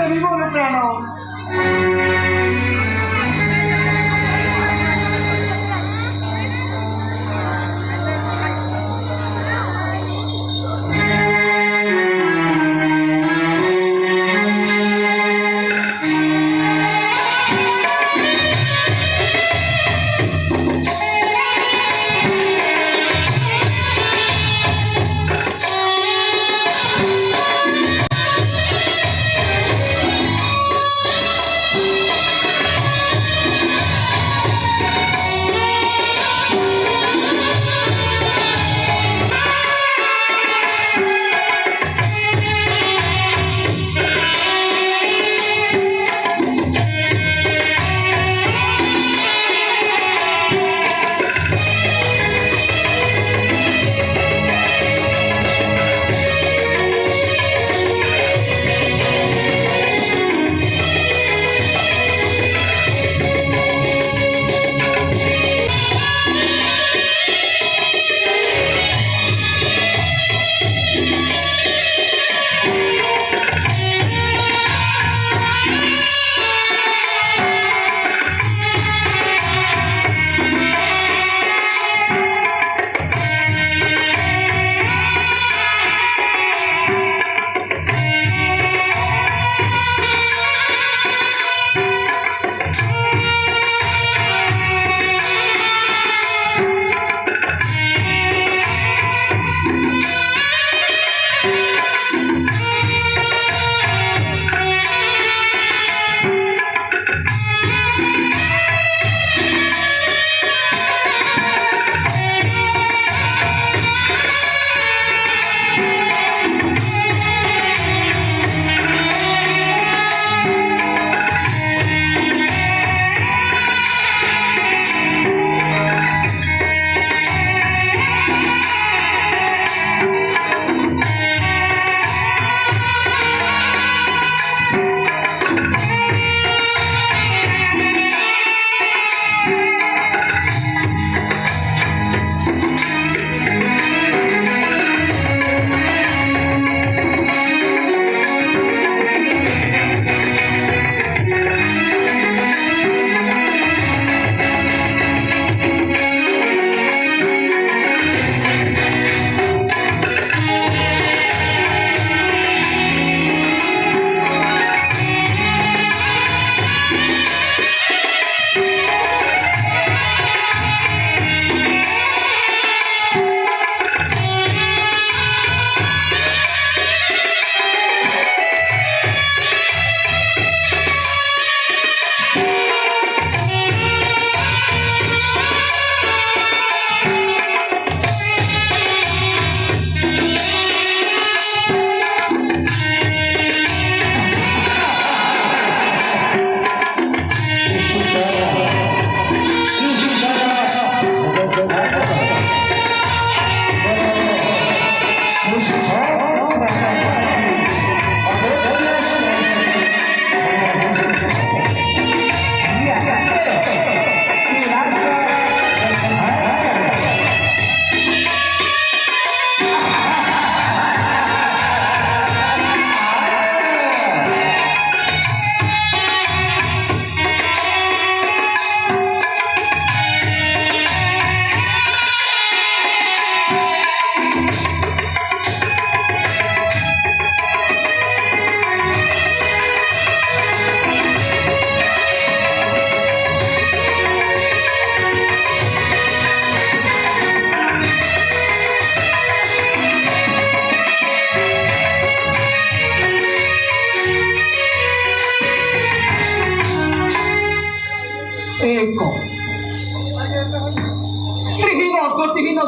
ଦେବି ମୋର ପ୍ରାଣ।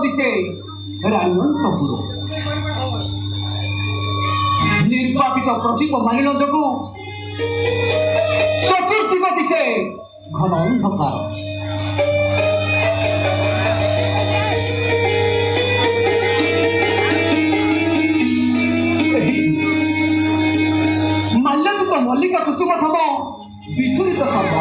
দিতে রায়ন কপুর নির্বাপিত প্রতীক মানিল যোগু চতুর্দিগ দিকে ঘন অন্ধকার। মাল্যযুক্ত মল্লিকা কুসুম সম বিচুরিত সর্ব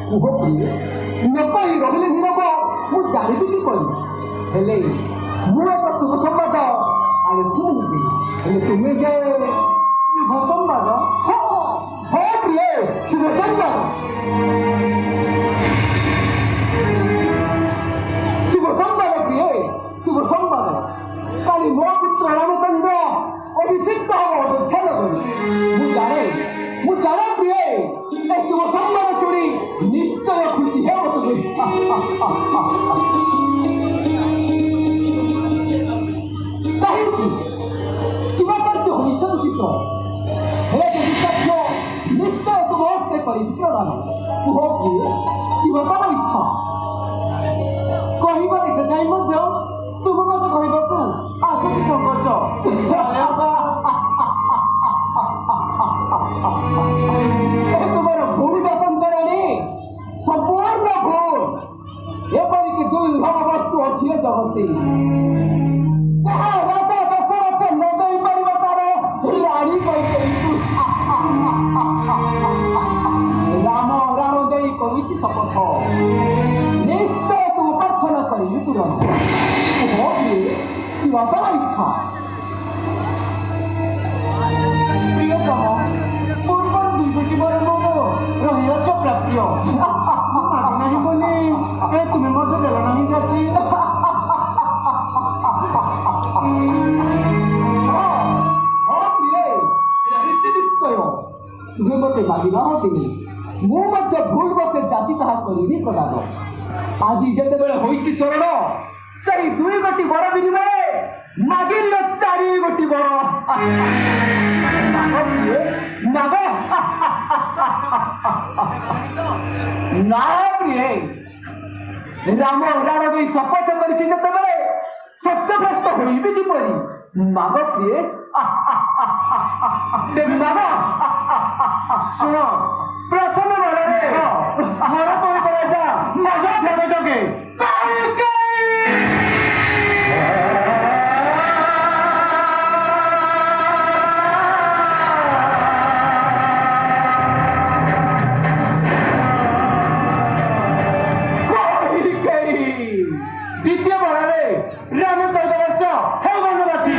କୁହ ପ୍ରିୟ ନ କହି ରହିଲେ ନିରବ ମୁଁ ଜାଣିବି କି କହିବି ହେଲେ ମୁଁ ଏକ ଶୁଭ ସମ୍ବାଦ ଆଣିଛି ନିଜେ ହେଲେ ତୁମେ ଯେ ଶୁଭ ସମ୍ବାଦ ହଁ ହଁ ପ୍ରିୟ ଶୁଭ ସମ୍ବାଦ ଶୁଭ ସମ୍ବାଦ ପ୍ରିୟ ଶୁଭ ସମ୍ବାଦ କାଲି ମୋ ପୁତ୍ର ରାମଚନ୍ଦ୍ର ଅଭିଷିକ୍ତ ହବ ଅଯୋଧ୍ୟା ନଗରୀ ମୁଁ ଜାଣେ ପ୍ରିୟ ଏ ଶୁଭ ସମ୍ବାଦ ଶୁଣି ନିଶ୍ଚୟ ଖୁସି ହେବ ତୁମେ କାହିଁକି କିମ୍ବା କାର୍ଯ୍ୟ ହୋଇଛ ଦୁଃଖିତ ହେଲେ ଯଦି କାର୍ଯ୍ୟ ନିଶ୍ଚୟ ତୁମ ହସ୍ତେ କରିବି ପ୍ରଦାନ କୁହ ପ୍ରିୟ କିମ୍ବା ତମ ଇଚ୍ଛା କହିବାର ଇଚ୍ଛା ଯାଇ ମଧ୍ୟ ତୁମ ମୋତେ କହିବାକୁ ଆସନ୍ତି ସଂକୋଚ ତୁମର ଭୂମି ବସନ୍ତରାଣୀ ସମ୍ପୂର୍ଣ୍ଣ ଭୁଲ ଏପରିକି ଦୁର୍ଲଭ ବସ୍ତୁ ଅଛି ଜଗତି ଯାହା ରାଜା ଦଶରଥ ନ ଦେଇପାରିବ ତାର ରାଣୀ କହିପାରିବୁ ରାମ ଦେଇ କରୁଛି ଶପଥ ନିଶ୍ଚୟ ତୁ ପ୍ରାର୍ଥନା କରିବି ତୁରନ୍ତ କିମ୍ବା ତମ ଇଚ୍ଛା ପ୍ରିୟତମ ପୂର୍ବରୁ ଦୁଇଟି ବର ମୋର ରହିଅଛ ପ୍ରାପ୍ୟ ନାହିଁ ବୋଲି ତୁମେ ମଧ୍ୟ ଦେଲ ନାହିଁ ଚାଷୀ ତୁମେ ମୋତେ ମାଗି ନାହାନ୍ତି ମୁଁ ମଧ୍ୟ ଭୁଲ ମୋତେ ଜାତି ତାହା କରିବି ପ୍ରଦାନ ଆଜି ଯେତେବେଳେ ହୋଇଛି ସ୍ମରଣ ସେଇ 2 ଗୋଟି ବର ବିନିମୟରେ ମାଗିଲ 4 ଗୋଟି ବର ମାଗ ନା ପ୍ରିୟ ରାମ ଦେଇ ଶପଥ କରିଛି ଯେତେବେଳେ ସତ୍ୟଭ୍ରଷ୍ଟ ହୋଇବି କିପରି ମାଗ ପ୍ରିୟ ମାଗ ଶୁଣ ପ୍ରଥମ ବରରେ ହର କରି ପଳାଇছা ମାଗ ଫେରଟକେ দ্বিতীয় বরারে রাম 14 বর্ষ হেউ বনবাসী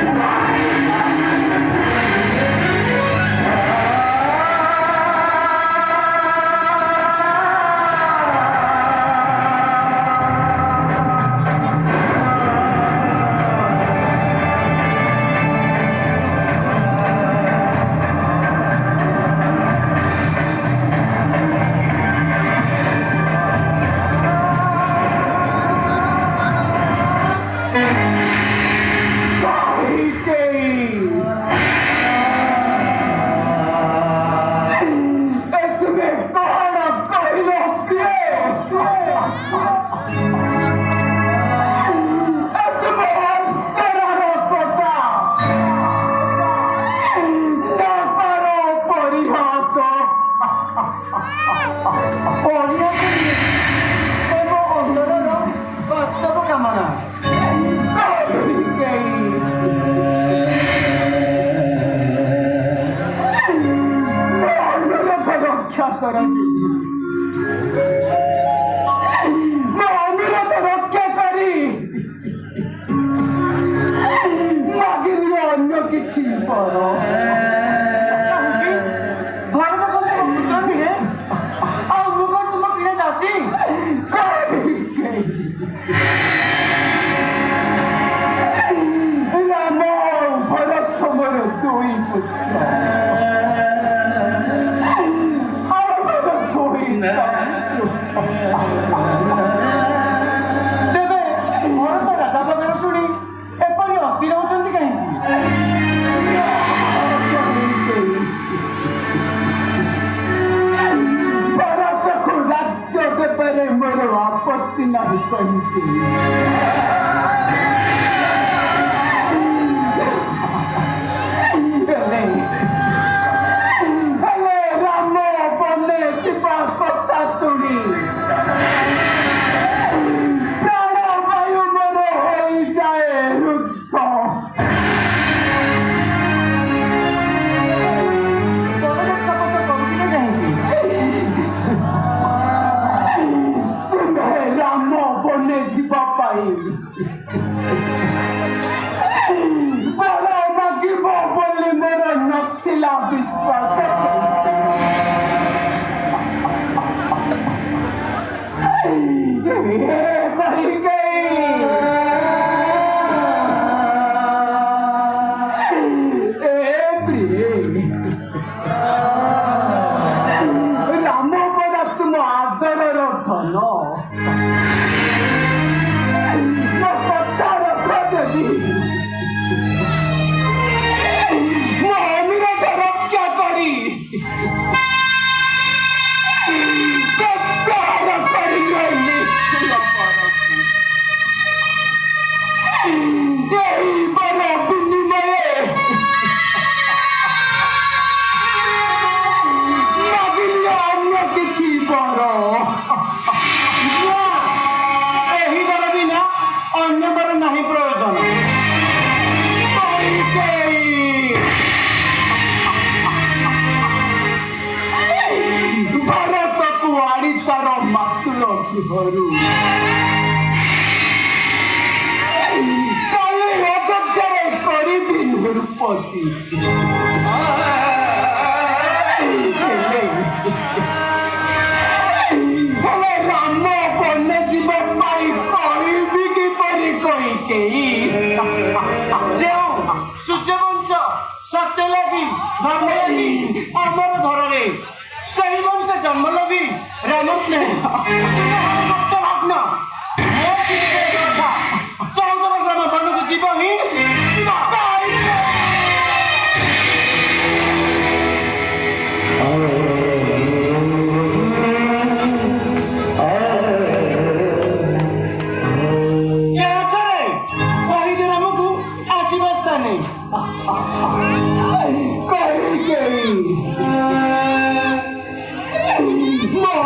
রক্ষা করি মাগিলি অন্য কিছু পর ভারত কলে নহে ଆଉ ମୁଁ କଣ ତୁମ କିଣେ ଚାଷୀ ରାମ ଭରତ ମୋର 2 ପୁତ୍ର ତେବେ ମୋର ତ ରାଜା ପଦର ଶୁଣି ଏପରି ଅସ୍ଥିର ହେଉଛନ୍ତି କାହିଁକି ଭାରତକୁ ରାଜ୍ୟ ଦେବାରେ ମୋର ଆପତ୍ତି ନାହିଁ କହିଛି बिना विश्वास कही गई राम पदा तुम आदर धन कथा रख देवी मो अनुरोध रक्षा करी नहीं प्रयोजन भारत को आड़ी तार मातुल गृहरु काली अयोध्यारे करिबि नृपति राम बने जीव पाई कहबी किपरि सूर्यवंश सत्य लगी धर्म लगी अमर धरे सही वंश जन्म लगी राम स्नेह भग्न 14 वर्ष बनକୁ ଯିବ ହିଁ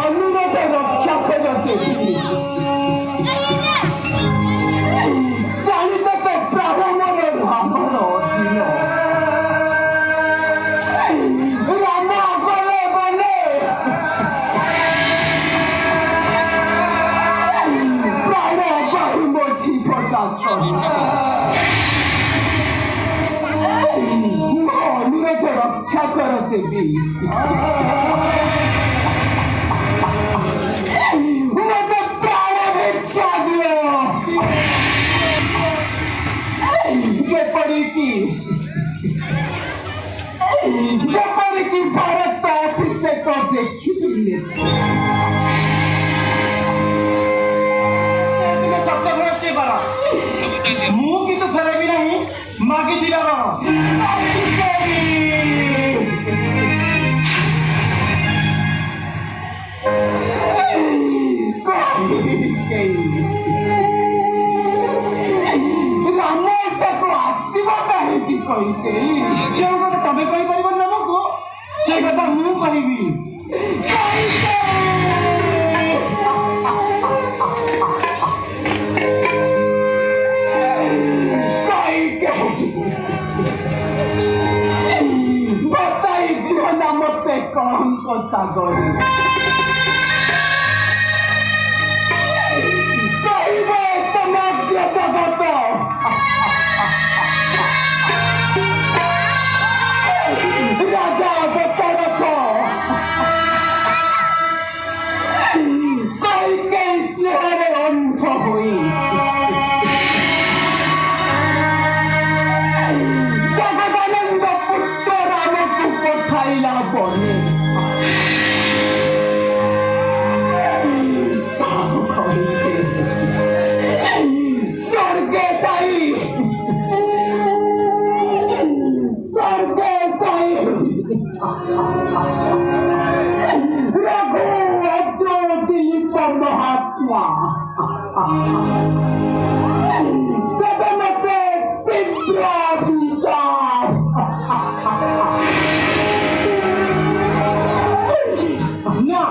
अनुरोध रक्षा कर जानित तो ब्राह्मण रामर अधीन राम गले बने प्राण बाहु मो जीवता अनुरोध रक्षा कर देवी ଯେପରିକି ଭାରତ ଅଭିଷେକ ଦେଖିଥିଲେ ମୁଁ କିନ୍ତୁ ଫେରେବି ନାହିଁ ମାଗିଥିବା ବର ରାମ ତାକୁ ଆସିବ କାହିଁକି କହିଛି ଯେଉଁ କଥା ତମେ କହିପାରିବ ନାମକୁ ସେ କଥା ମୁଁ କହିବି ବତାଇ ଜୀବନ ମତେ କଳଙ୍କ ସାଗରେ କହିବ ସମଗ୍ର ଜଗତ राजा दशरथ कई स्नेहरे अंध हुई जगदानंद पुत्र राम को पठाइला बने स्वर्गे जाई रघु अजो दिलीप महात्मा मते तीव्र विचार ना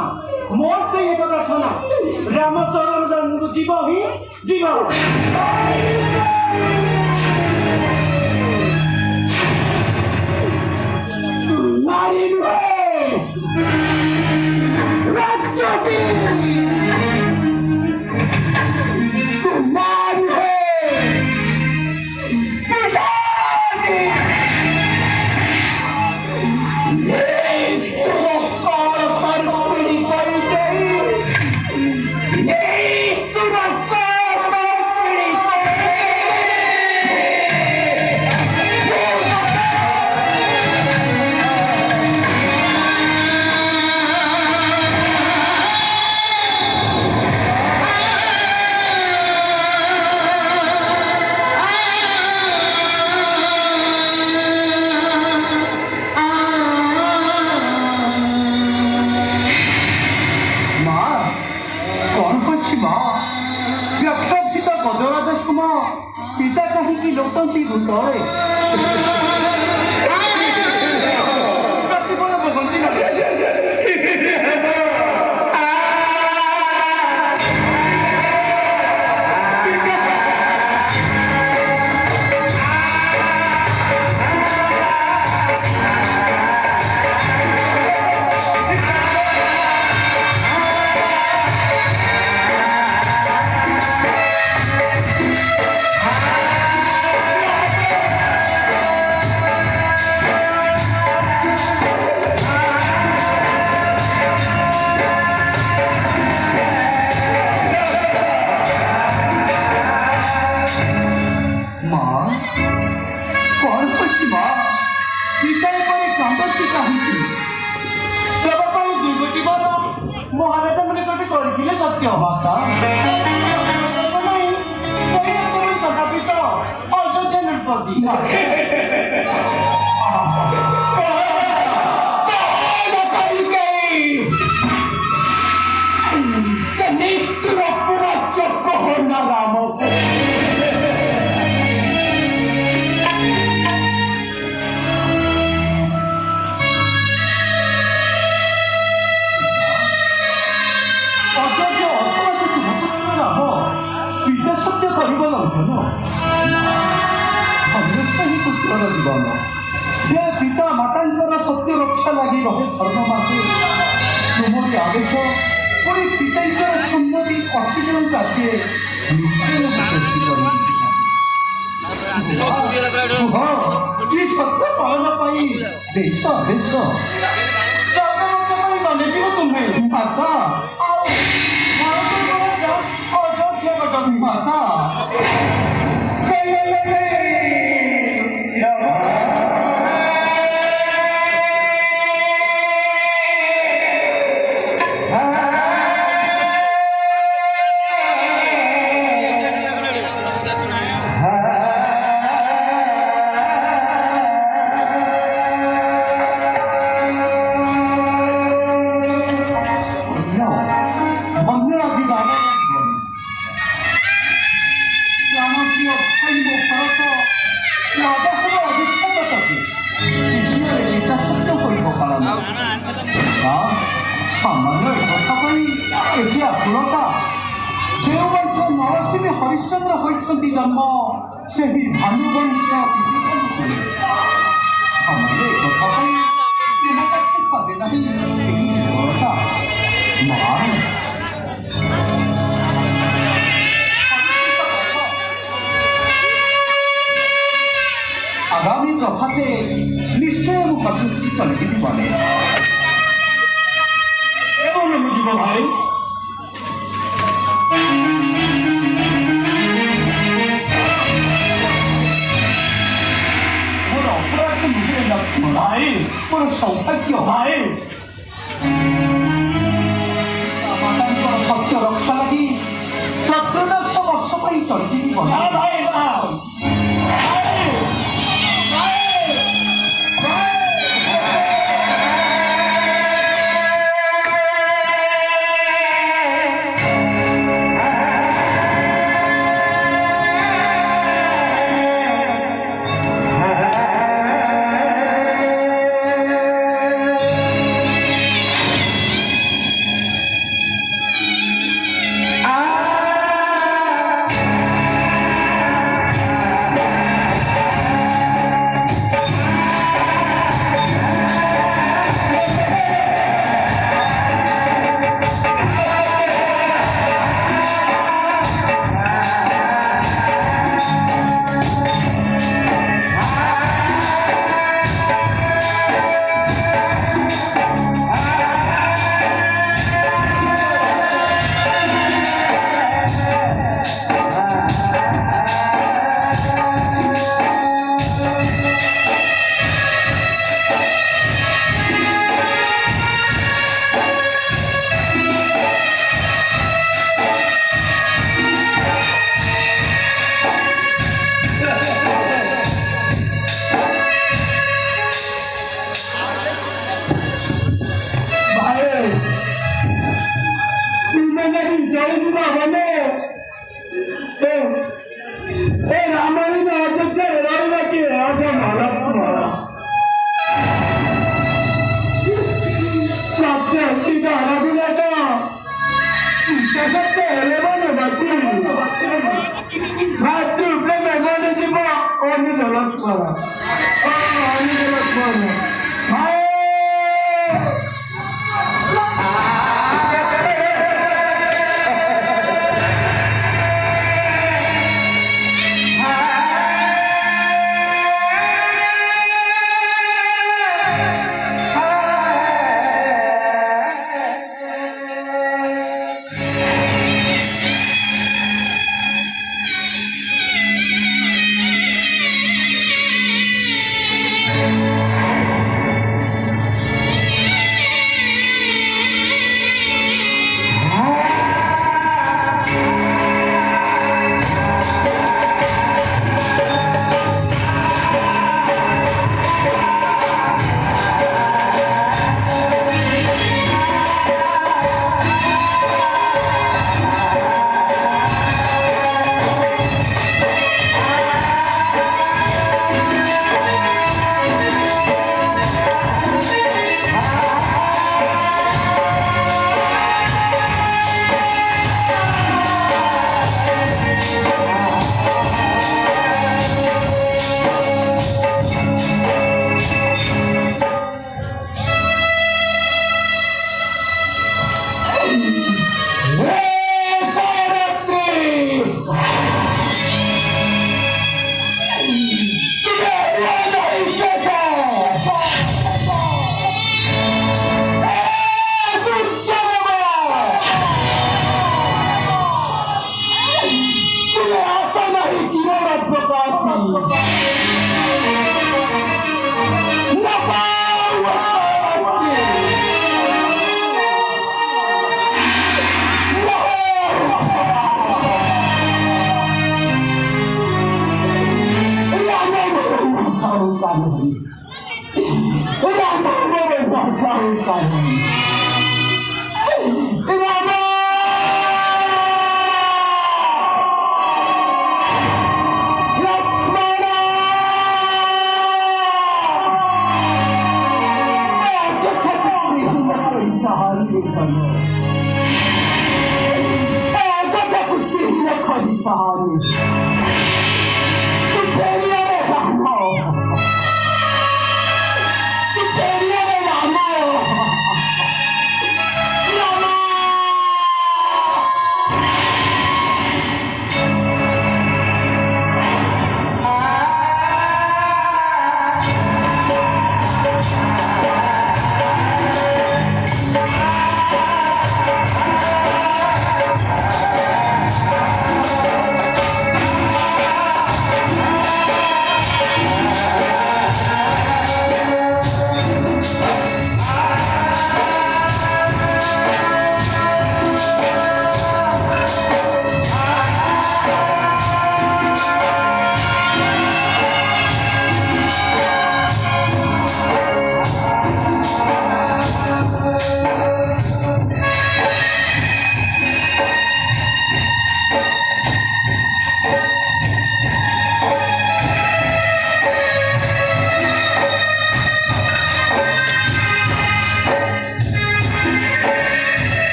मोर से ये प्रार्थना रामचरण जन्म जीव ही जीव नारी राज्य ଅଛନ୍ତି ଭୂତଳେ ପ୍ରତିଫଳ ଭୋଗନ୍ତି ନାହିଁ। महाराजा मैंने कभी कर सत्य माता स्थापित अयोध्या नृपति राम जीवन जे पिता माता सत्य रक्षा लगी रहे धर्म मासे तुम्हारी आदेश पुणी पिता सुंदरी अतिजन जाते सत्य पालन देश आदेश तुम्हें माता माता हरिश्चंद्र होती जन्म से ही भानुवंश आगामी प्रभाते निश्चय मुझे चलती बने बुझब भाई भाई मोर सौभाग्य भाई माता सत्य रक्षा लगी 14 वर्ष चलती भाई अनुज लक्ष्मण अनुज लक्ष्मण भाई